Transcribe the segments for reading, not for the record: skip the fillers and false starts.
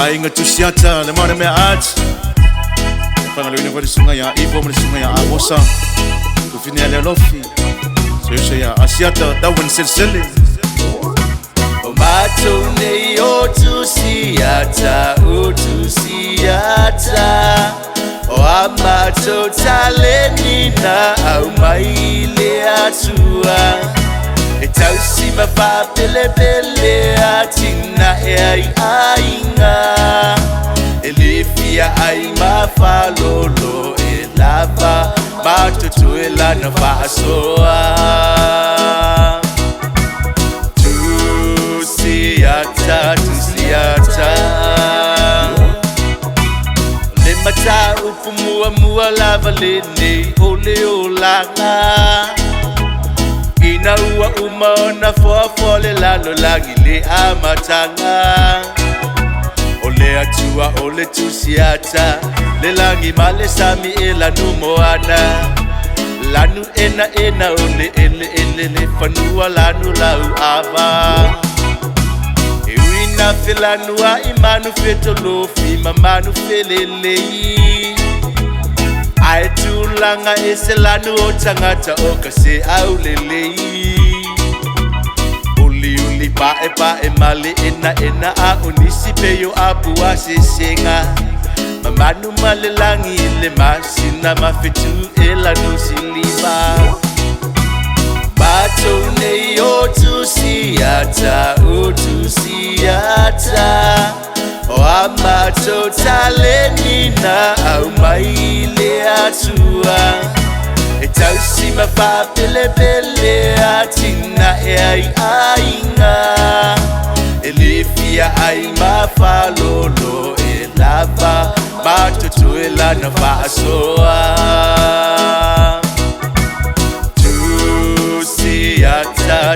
Ainga tusiata le mana me at. Pangaluin ko disunga ya ibo mo disunga ya amosa. Tu fini ale lofi. So ya asiata da wan silsile. O mato ne o tusiata o amato taleni na au maile atua. E tausi ma fa pele atina e ai ainga. E lifia ai ma fa lolo e lava ma tutu e la na fa soa. Tusiata le mata upu mua lava lene ole o langa. Ina ua umona fole lalo langi le amatanga. Ole atua ole tusiata le langi male sami e lanu moana. Lanu ena ole ele le fanua lanu lau ava. E uina felanua imanu fetolofi mamanu felelei. Ai tulanga ese lanu o tangata o kase au lelei. Uli pae male ena a unisi peyo apua sesenga. Mamanu male langi le masina mafetu e lanu siliva. Bato ne o tusiata o amato taleni na au maile atua. E tausi ma fa pele atina e ai ainga. E lifia ai ma fa lolo e lava ma tutu e la na fa soa. Tusiata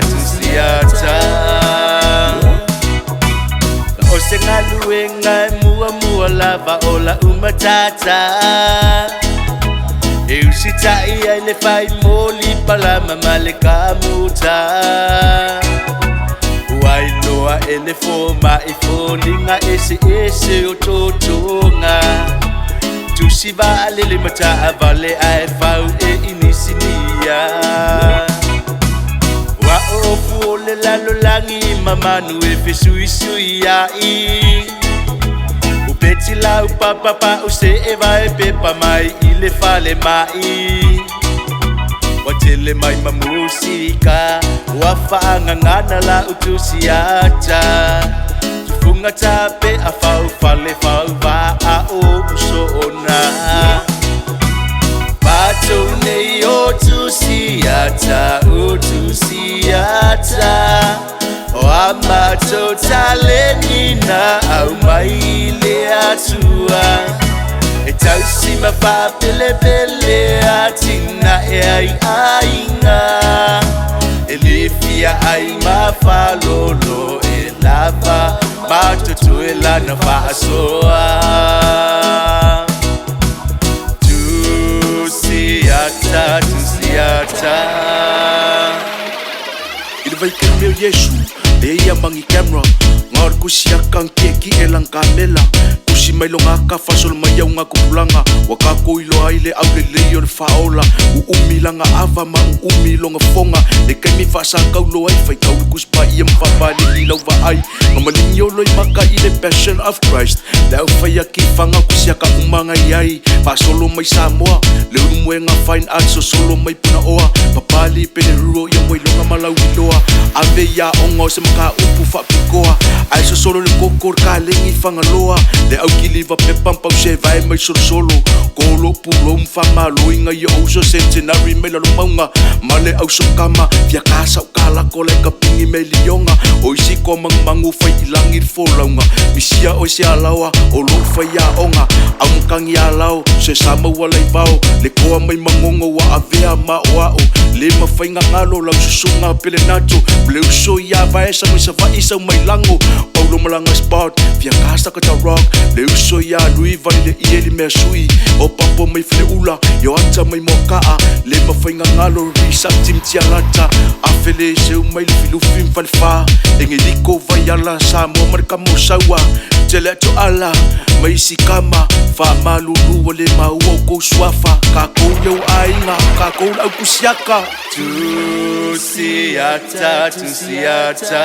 o se ngaluenga mua lava ola umatata. E usita ia le fai moli palama male kamuta. Uai loa ele foma e folinga ese o totonga. Tusiva le mata vale ai fau e inisinia. Wa ofu le lalo langi mamanu e fesui ai. Upeti la upapa use eva e pepa mai ile fale mai. Watele mai mamusika wafanga ngana la utusiata. Tufunga tape afau fale fau va a o usona. Bato ne o tusiata o amato taleni na au maile atua. E tausi ma fa pele atina e ai ainga. E lifia ai ma fa lolo e lava ma tutu e la na fa soa. Tusiata Ila vai ke meu Yesu le ia mangi camera ngar kusia kang keki elang kamela. Kusi mai longa ka fasol mai au nga kupulanga. Waka ko ilo ai le au le leo le faola. Umilanga ava ma umilonga fonga. Le kai mi fasa kau lo ai fai kau kuspa ia mpapa li lau va ai. Ngamalinyo loi maka i le passion of Christ. Le au fai aki fanga kusia ka umanga iai. Fasolo mai Samoa le urumwe nga fine art so solo mai puna oa. Papali pene ruo ia moi longa malau iloa. Ave ya ongo se maka upu fa pikoa. Ai so solo le kokor ka lengi fanga loa. Le au kiliva pepam pau se vai mai solo. Kolo pulo mfama loinga ia uso centenary mai la lumaunga. Male au so kama via kasa ukala kola kapingi mai lionga. Oisi ko mangu fai ilangi folaunga. Misia oisi alawa o lo fai ya onga. Au mkangi ya lao se sama wala ibao. Le koa mai mangongo wa avea ma wao. Le mafai ngalo lau susunga pele nato. Ble uso ya vaesa mai sa vaisa mai lango. Paulo malanga spot via kasa kata rock. Le uso ya lui vali le ieli mea sui. O papo mai fle ula yo ata mai mokaa. Le mafai ngalo risa tim tialata. Afele se mai le filu fim falfa. Engeliko vai ala sa mo marka mo sawa. Te le to ala mai si kama fa malulu o le mau o kou suafa ka kou leu ainga ka kou lau kusiaka Tusiata